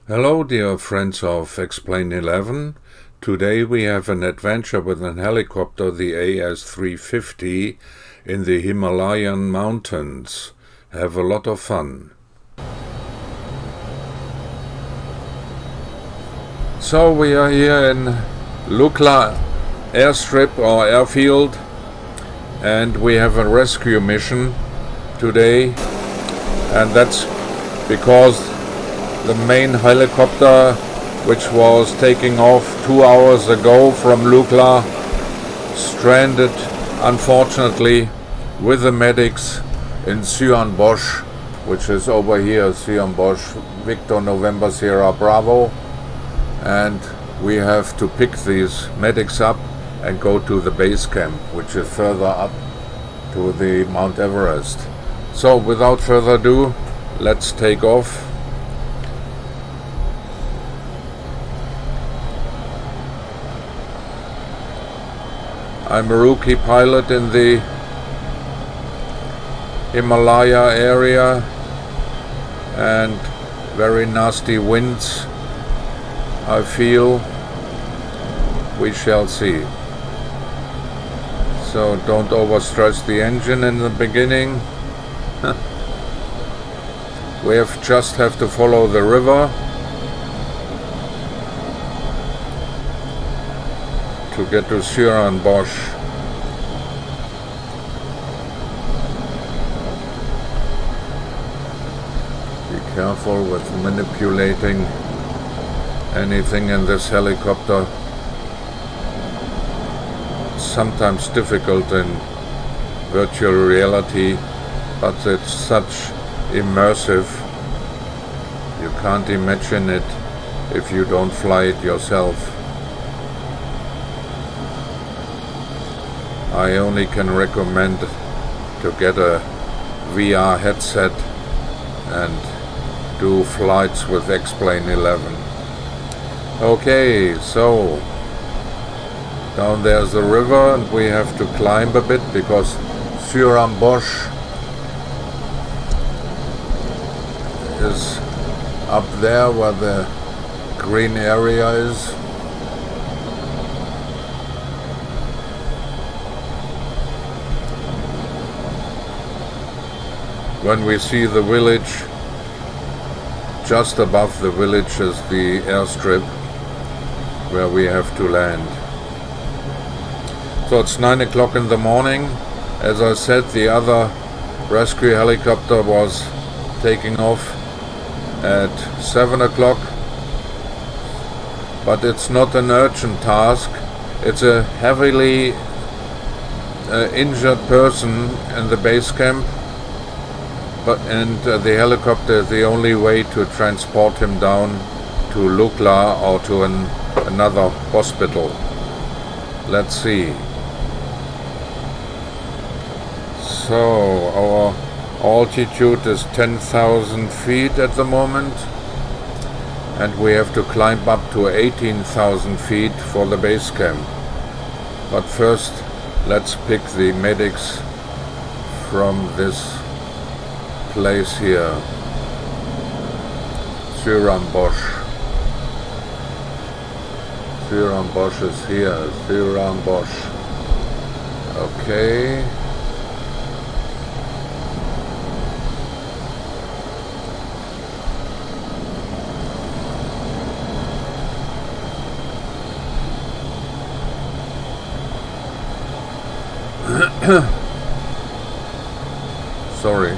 Hello dear friends of Explain 11. Today we have an adventure with an helicopter, the AS350, in the Himalayan mountains. Have a lot of fun. So we are here in Lukla airstrip or airfield, and we have a rescue mission today, and that's because the main helicopter, which was taking off 2 hours ago from Lukla, stranded unfortunately with the medics in Bosch, which is over here, Bosch, Victor November Sierra Bravo, and we have to pick these medics up and go to the base camp, which is further up to the Mount Everest. So without further ado, let's take off. I'm a rookie pilot in the Himalaya area, and very nasty winds, I feel. We shall see. So don't overstress the engine in the beginning. We just have to follow the river to get to Bosch. Be careful with manipulating anything in this helicopter. It's sometimes difficult in virtual reality, but it's such immersive. You can't imagine it if you don't fly it yourself. I only can recommend to get a VR headset and do flights with Explain 11. Okay, so down there's the river, and we have to climb a bit because Bosch is up there where the green area is. When we see the village, just above the village is the airstrip where we have to land. So it's 9 o'clock in the morning. As I said, the other rescue helicopter was taking off at 7 o'clock, but it's not an urgent task. It's a heavily injured person in the base camp, and the helicopter is the only way to transport him down to Lukla or to another hospital. Let's see. So our altitude is 10,000 feet at the moment, and we have to climb up to 18,000 feet for the base camp. But first, let's pick the medics from this place here, Bosch. Bosch is here, Bosch. Okay. Sorry.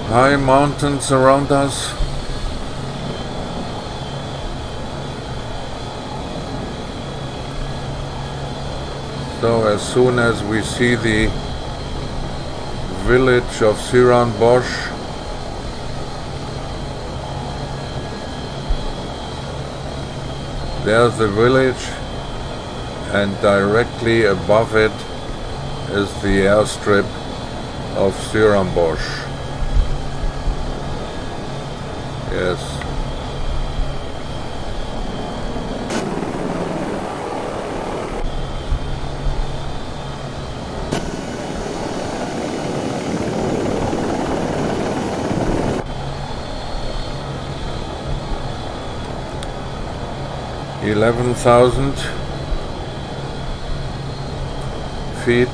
High mountains around us. So as soon as we see the village of Bosch, there's the village, and directly above it is the airstrip of Bosch. Yes, 11,000 feet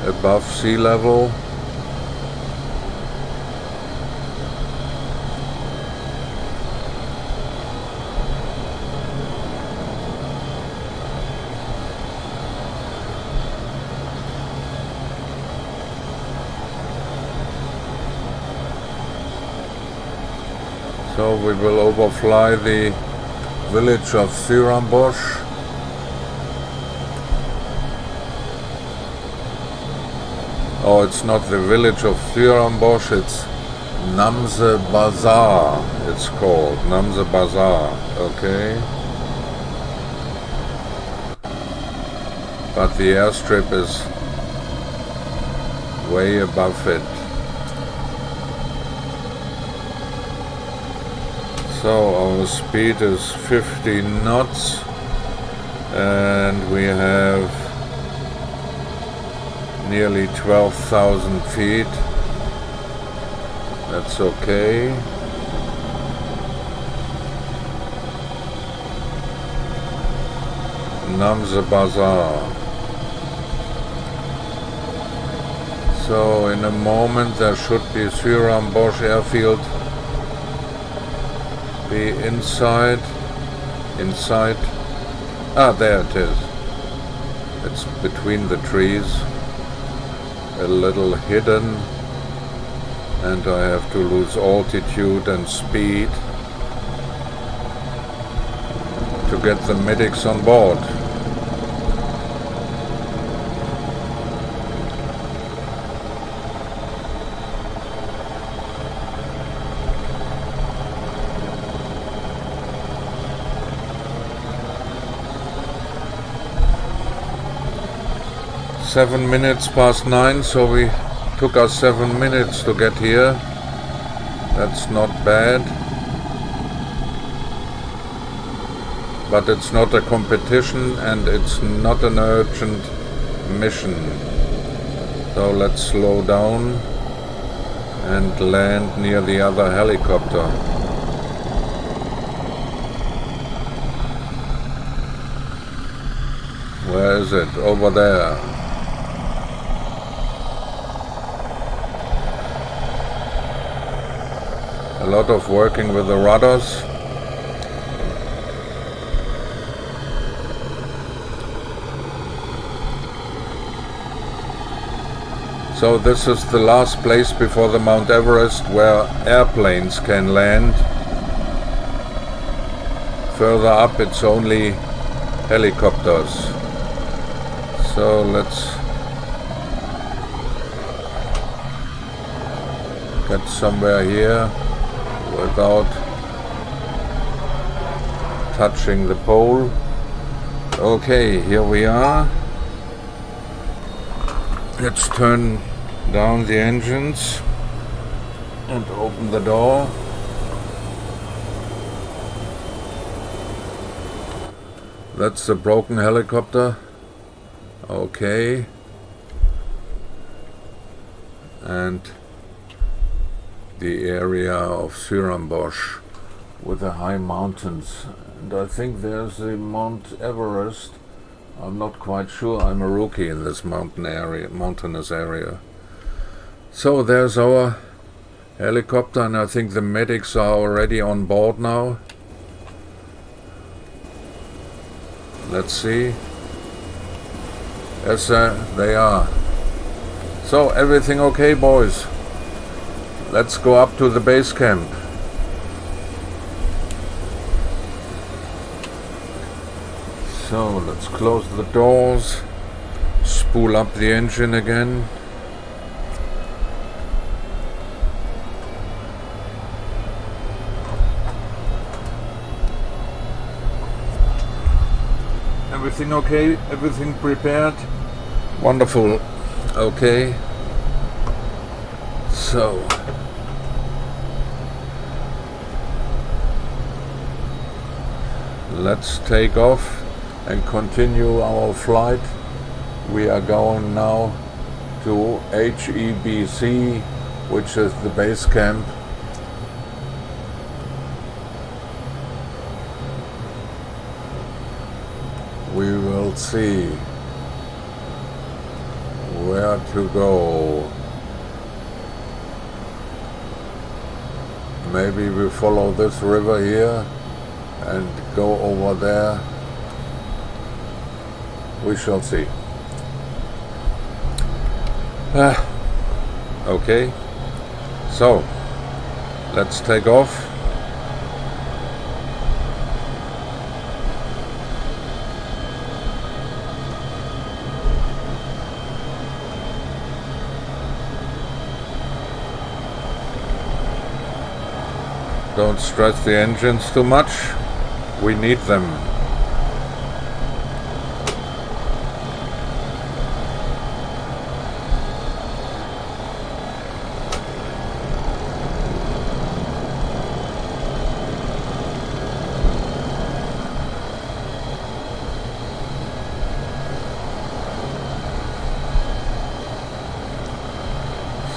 above sea level. So we will overfly the village of Stellenbosch. Oh, it's not the village of Stellenbosch, it's Namse Bazaar, it's called Namse Bazaar, okay. But the airstrip is way above it. So our speed is 50 knots and we have nearly 12,000 feet. That's okay. Namse Bazaar. So in a moment there should be Stellenbosch airfield be inside. Ah, there it is. It's between the trees, a little hidden, and I have to lose altitude and speed to get the medics on board. Seven minutes past 9, so we took us 7 minutes to get here. That's not bad. But it's not a competition and it's not an urgent mission. So let's slow down and land near the other helicopter. Where is it? Over there. A lot of working with the rudders. So this is the last place before the Mount Everest where airplanes can land. Further up it's only helicopters. So let's get somewhere here without touching the pole. Okay, here we are. Let's turn down the engines and open the door. That's the broken helicopter. Okay. And the area of Stellenbosch with the high mountains. And I think there's the Mount Everest. I'm not quite sure. I'm a rookie in this mountainous area. So there's our helicopter, and I think the medics are already on board now. Let's see. Yes, they are. So everything okay, boys? Let's go up to the base camp. So let's close the doors, spool up the engine again. Everything okay? Everything prepared? Wonderful. Okay. So let's take off and continue our flight. We are going now to HEBC, which is the base camp. we will see where to go. Maybe we follow this river here and go over there. We shall see. Okay, so let's take off. Don't stress the engines too much. We need them.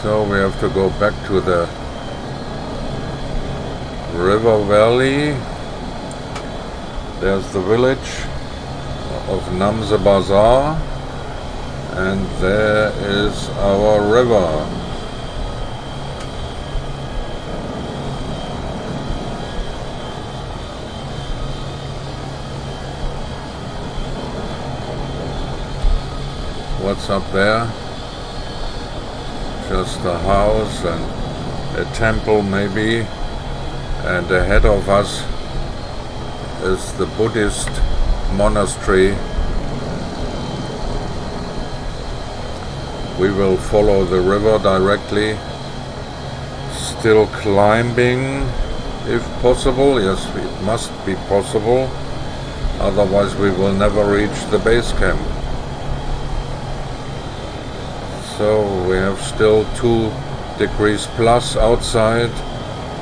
So we have to go back to the river valley. There's the village of Namza Bazaar, and there is our river. What's up there? Just a house and a temple maybe. And ahead of us is the Buddhist monastery. We will follow the river directly, still climbing if possible. Yes, it must be possible, otherwise we will never reach the base camp. So we have still 2 degrees plus outside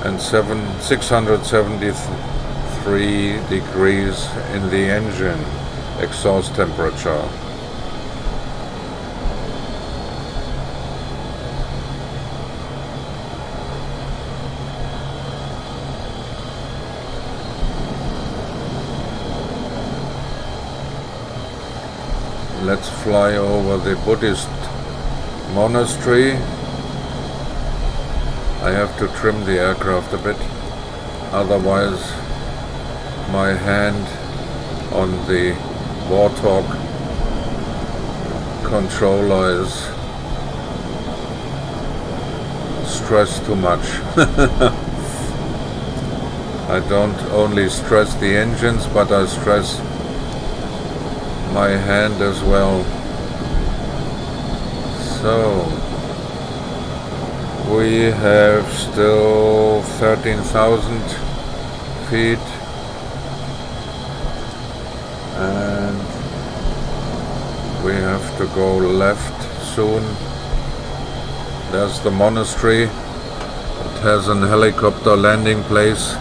and 673 degrees in the engine exhaust temperature. Let's fly over the Buddhist monastery. I have to trim the aircraft a bit, otherwise my hand on the Warthog controller is stressed too much. I don't only stress the engines, but I stress my hand as well. So we have still 13,000 feet, and we have to go left soon. There's the monastery. It has an helicopter landing place.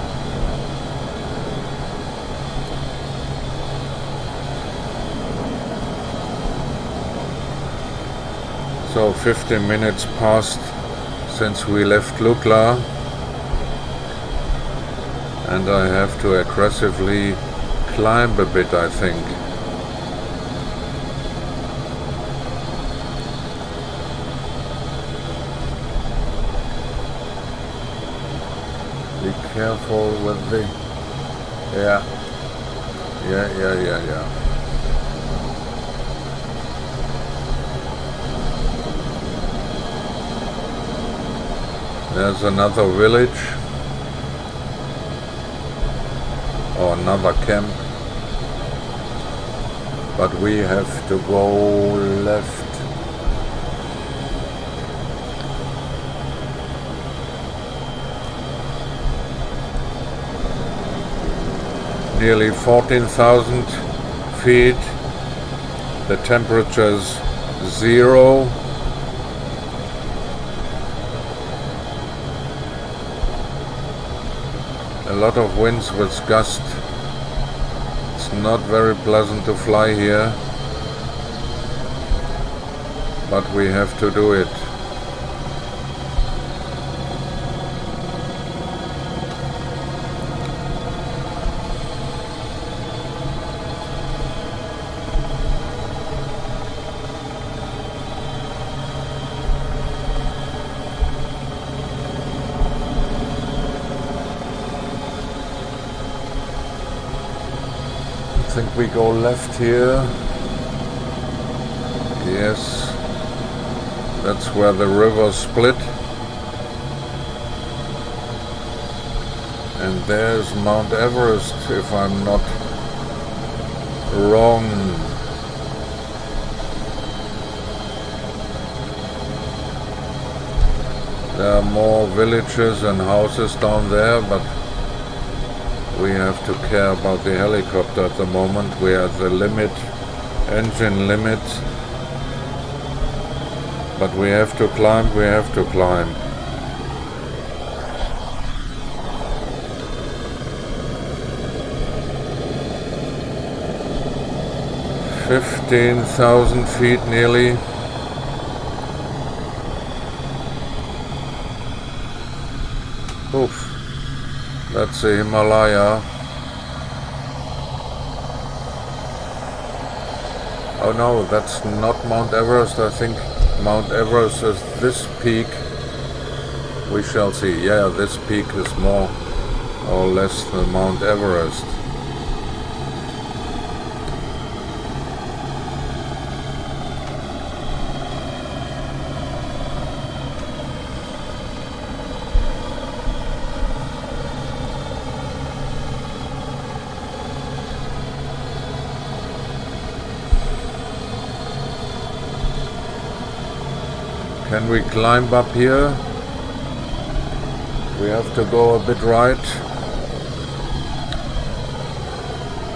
So 15 minutes passed since we left Lukla, and I have to aggressively climb a bit, I think. Be careful with the... Yeah. There's another village, or another camp, but we have to go left. Nearly 14,000 feet, the temperature's 0. A lot of winds with gust. It's not very pleasant to fly here, but we have to do it. think we go left here. Yes, that's where the river split. And there's Mount Everest, if I'm not wrong. There are more villages and houses down there, but we have to care about the helicopter at the moment. We are at the limit, engine limit. But we have to climb, we have to climb. $15,000 feet nearly. Oof. That's the Himalaya. Oh no, that's not Mount Everest. I think Mount Everest is this peak. We shall see. Yeah, this peak is more or less than Mount Everest. Can we climb up here? We have to go a bit right.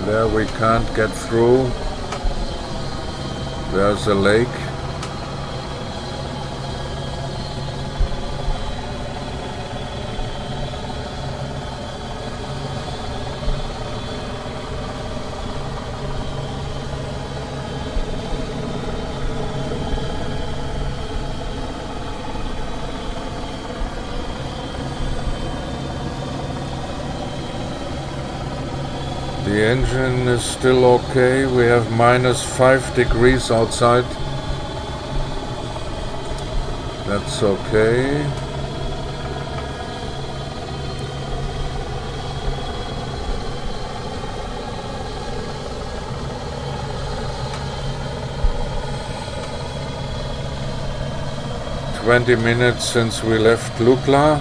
There we can't get through. There's a lake. The engine is still okay. We have -5 degrees outside. That's okay. "20 minutes since we left Lukla.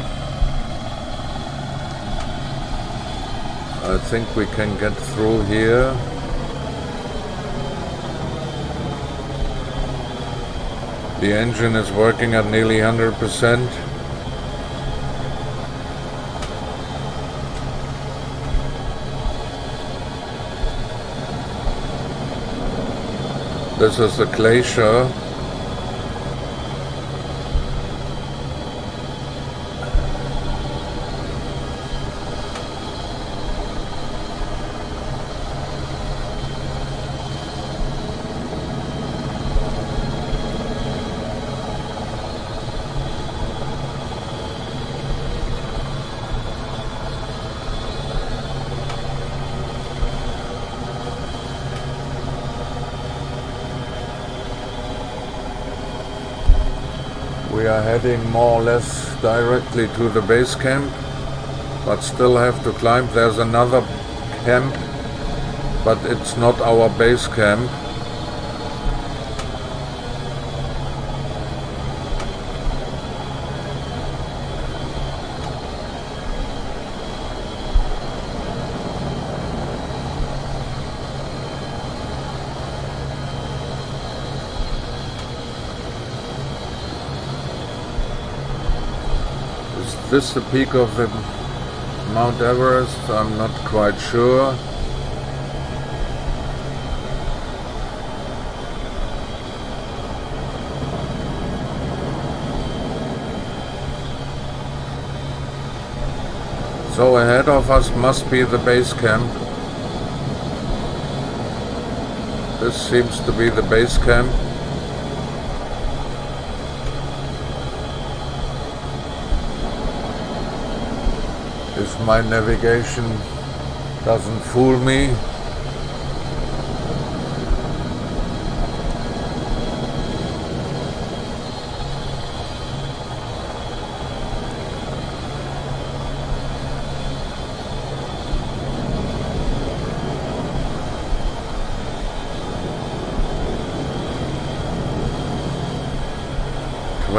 I think we can get through here. The engine is working at nearly 100%. This is the glacier. We are heading more or less directly to the base camp, but still have to climb. There's another camp, but it's not our base camp. Is this the peak of the Mount Everest? I'm not quite sure. So ahead of us must be the base camp. This seems to be the base camp. If my navigation doesn't fool me.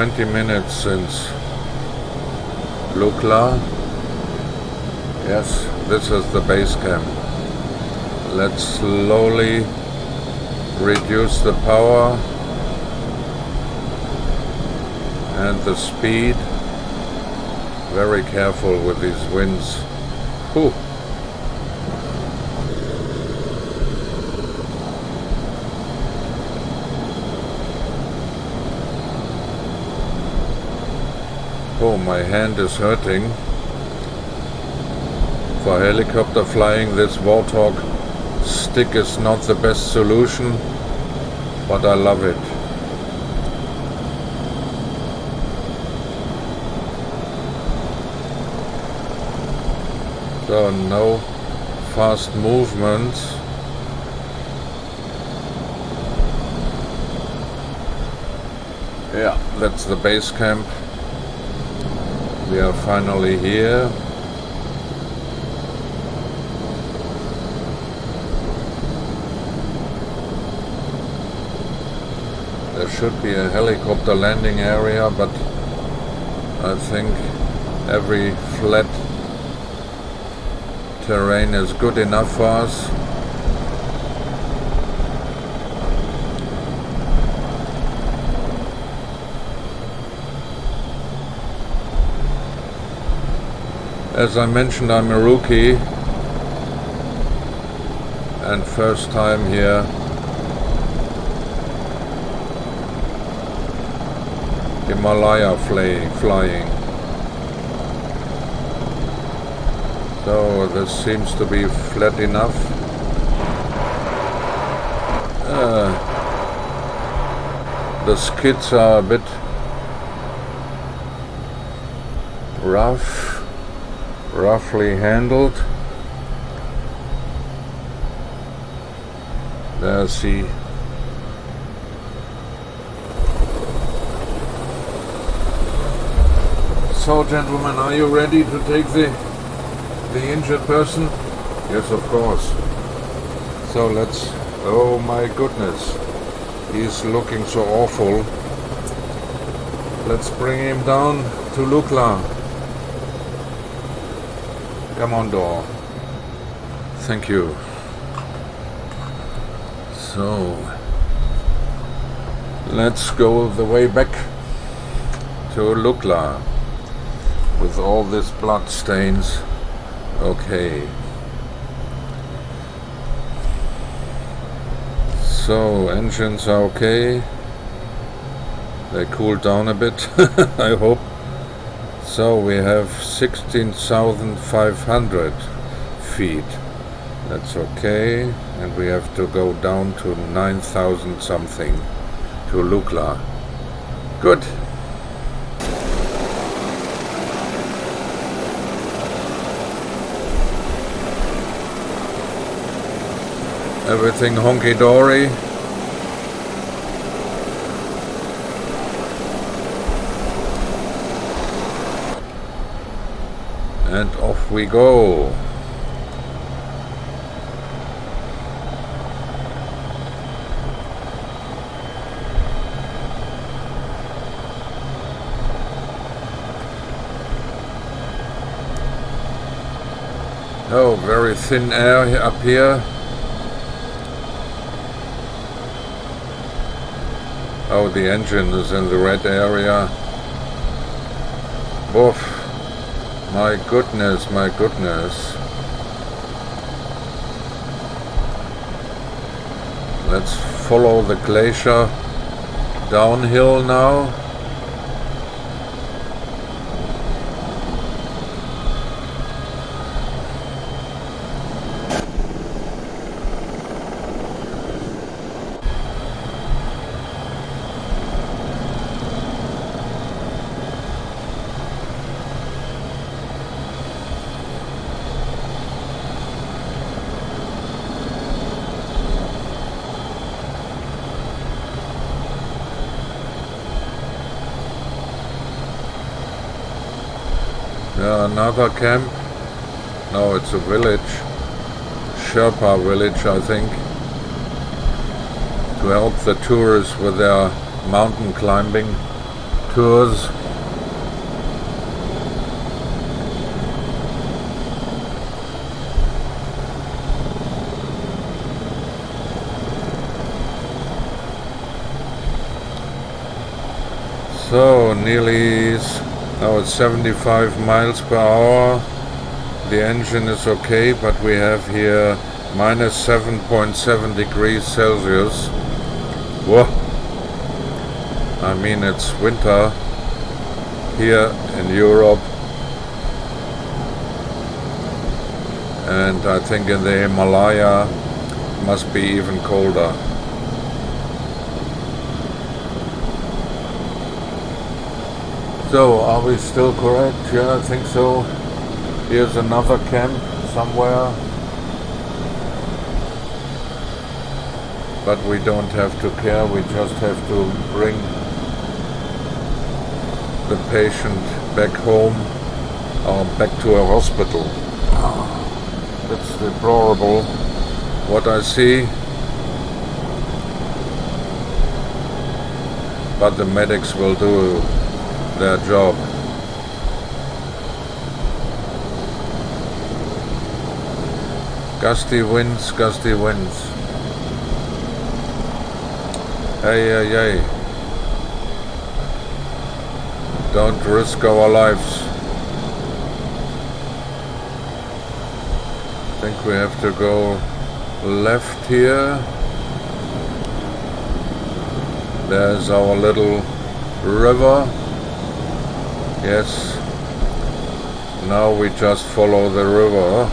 20 minutes since Lukla. Yes, this is the base camp. Let's slowly reduce the power and the speed. Very careful with these winds. Whew. Oh, my hand is hurting. For helicopter flying, this Warthog stick is not the best solution, but I love it. So no fast movements. Yeah, that's the base camp. We are finally here. There should be a helicopter landing area, but I think every flat terrain is good enough for us. As I mentioned, I'm a rookie and first time here. Himalaya flying. So this seems to be flat enough. The skids are a bit roughly handled. There's the So gentlemen, are you ready to take the injured person? Yes, of course. So let's, oh my goodness, he's looking so awful. Let's bring him down to Lukla. Come on, door. Thank you. So let's go the way back to Lukla with all these blood stains. Okay. So engines are okay. They cooled down a bit, I hope. So we have 16,500 feet. That's okay. And we have to go down to 9,000 something to Lukla. Good. Everything honky-dory. And off we go. Oh, very thin air up here. Oh, the engine is in the red area. Oof. My goodness, my goodness. Let's follow the glacier downhill now. Another camp. No, it's a village. Sherpa village, I think. To help the tourists with their mountain climbing. tours. So nearly, now it's 75 miles per hour. The engine is okay, but we have here minus 7.7 degrees Celsius. Whoa! I mean, it's winter here in Europe, and I think in the Himalaya it must be even colder. So, are we still correct? Yeah, I think so. Here's another camp somewhere. But we don't have to care, we just have to bring the patient back home or back to a hospital. It's deplorable what I see. But the medics will do their job. Gusty winds, gusty winds. Hey, hey, hey. Don't risk our lives. I think we have to go left here. There's our little river. Yes. Now we just follow the river.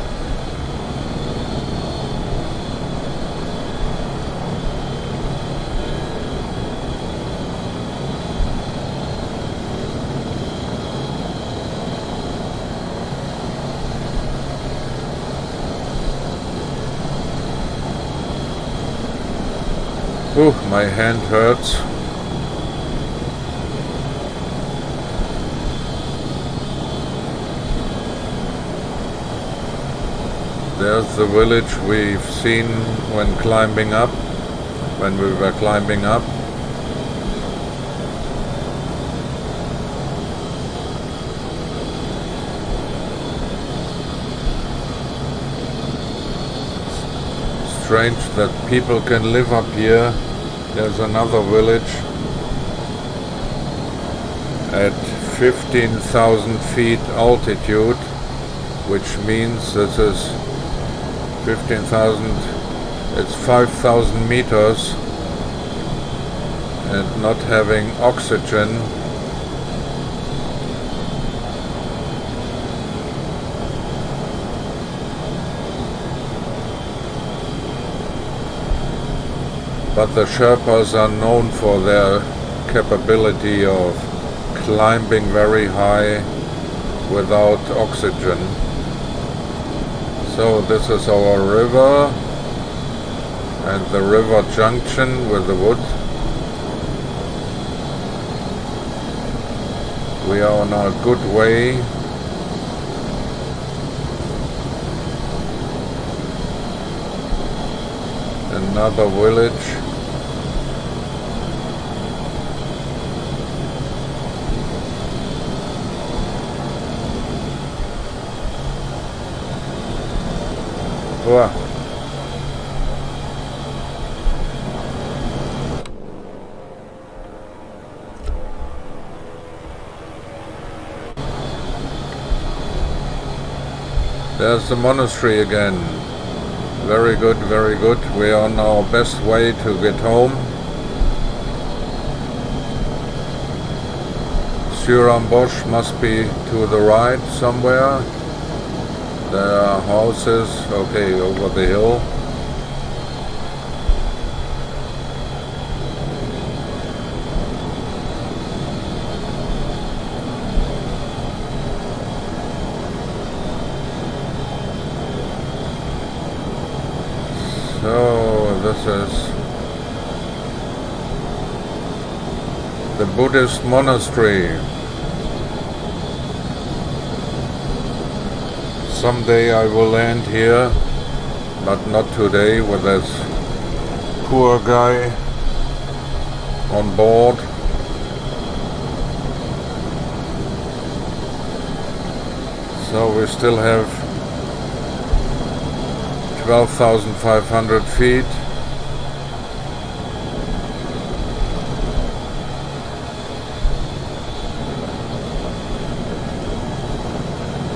Ooh, my hand hurts. There's the village we've seen when climbing up, when we were climbing up. Strange that people can live up here. There's another village at 15,000 feet altitude, which means this is 15,000, it's 5,000 meters, and not having oxygen. But the Sherpas are known for their capability of climbing very high without oxygen. So this is our river and the river junction with the wood. We are on a good way. Another village. Wow. There's the monastery again. Very good, very good. We are on our best way to get home. Surambosch must be to the right somewhere. There are houses, okay, over the hill. So this is the Buddhist monastery. Someday I will land here, but not today with this poor guy on board. So we still have 12,500 feet.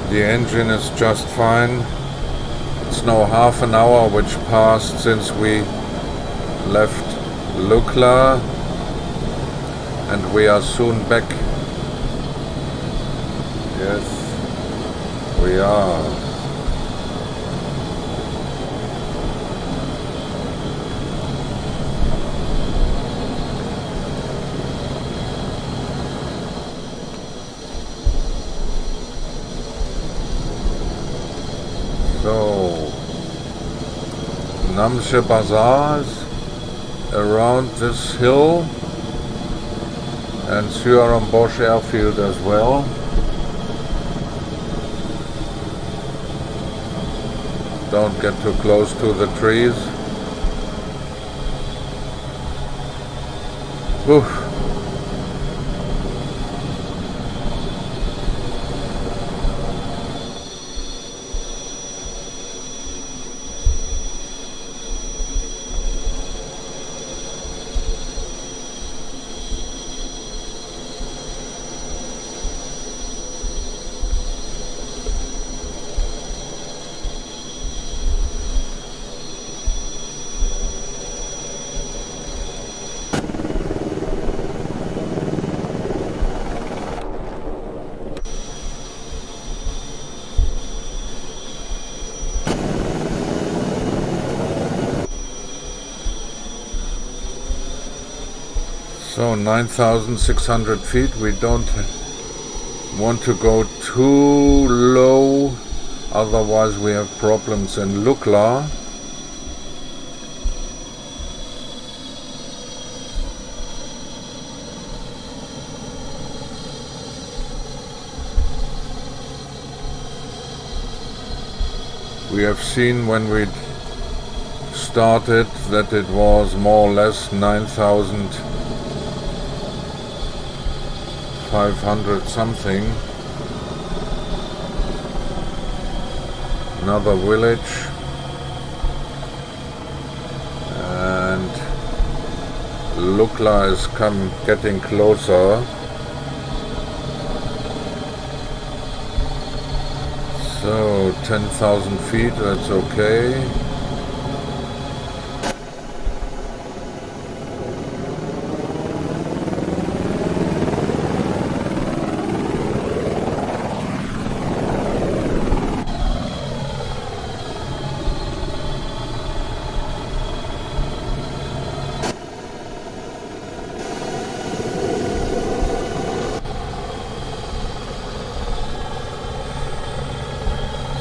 The engine is just fine. It's now half an hour which passed since we left Lukla, and we are soon back. Yes, we are. So, Namche Bazaar is around this hill, and Suaram-Bosch airfield as well. Don't get too close to the trees. Oof. So 9,600 feet. We don't want to go too low, otherwise we have problems in Lukla. We have seen when we started that it was more or less 9,500 something. Another village, and Lukla is getting closer. So 10,000 feet, that's okay.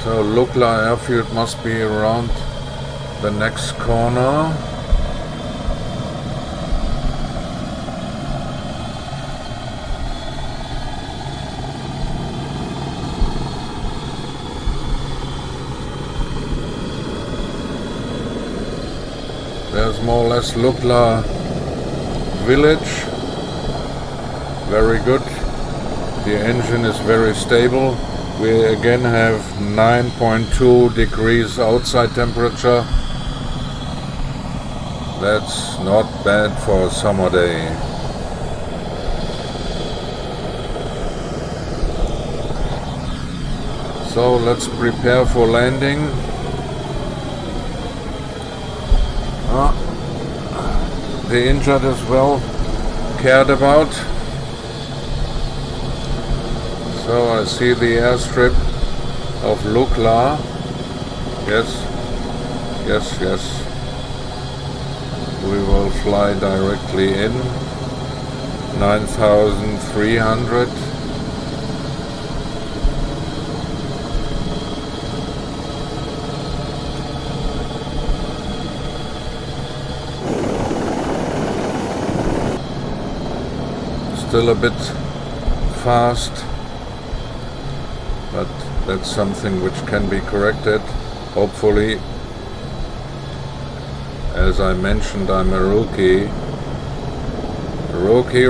So Lukla airfield must be around the next corner. There's more or less Lukla village. Very good. The engine is very stable. We again have 9.2 degrees outside temperature. That's not bad for a summer day. So let's prepare for landing. The injured as well cared about. So I see the airstrip of Lukla. Yes, yes, yes. We will fly directly in. 9,300. Still a bit fast, but that's something which can be corrected, hopefully. As I mentioned, I'm a rookie. Rookie.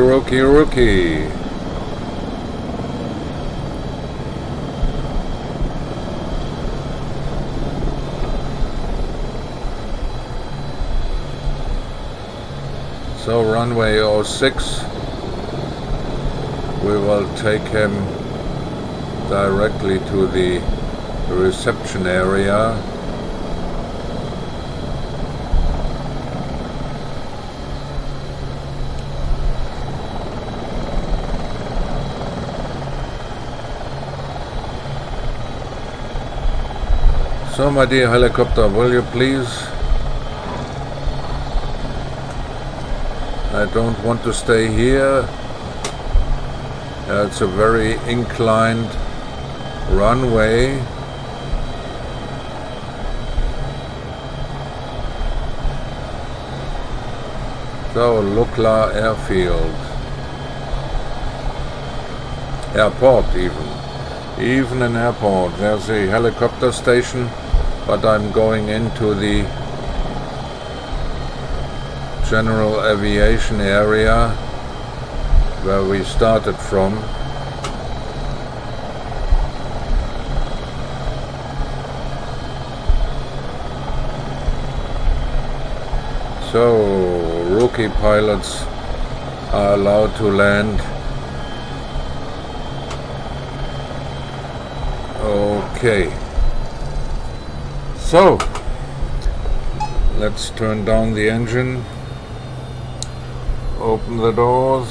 So runway 06, we will take him directly to the reception area. So my dear helicopter, will you please? I don't want to stay here. It's a very inclined runway. So Lukla airfield. Airport even an airport. There's a helicopter station, but I'm going into the general aviation area where we started from. So rookie pilots are allowed to land. Okay, so let's turn down the engine, open the doors.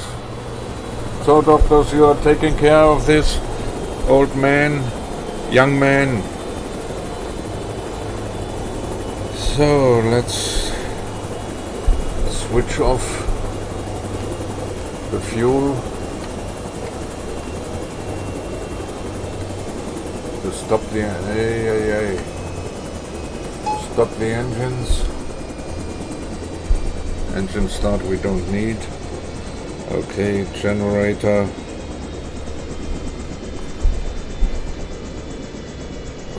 So doctors, you are taking care of this old man, young man. So let's switch off the fuel to stop the stop the engines. Engine start we don't need. Okay, generator.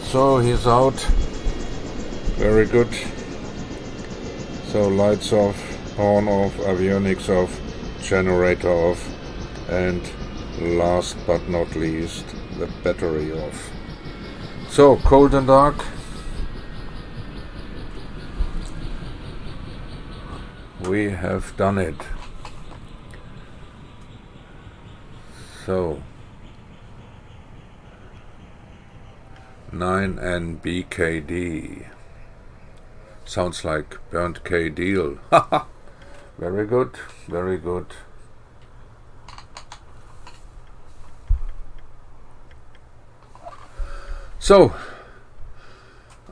So he's out. Very good. So lights off, horn off, avionics off, generator off, and last but not least, the battery off. So cold and dark. We have done it. So 9 and BKD. Sounds like burnt K deal. Very good, very good. So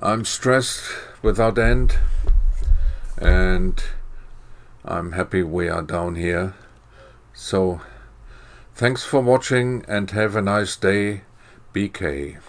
I'm stressed without end, and I'm happy we are down here. So thanks for watching and have a nice day. BeeKay.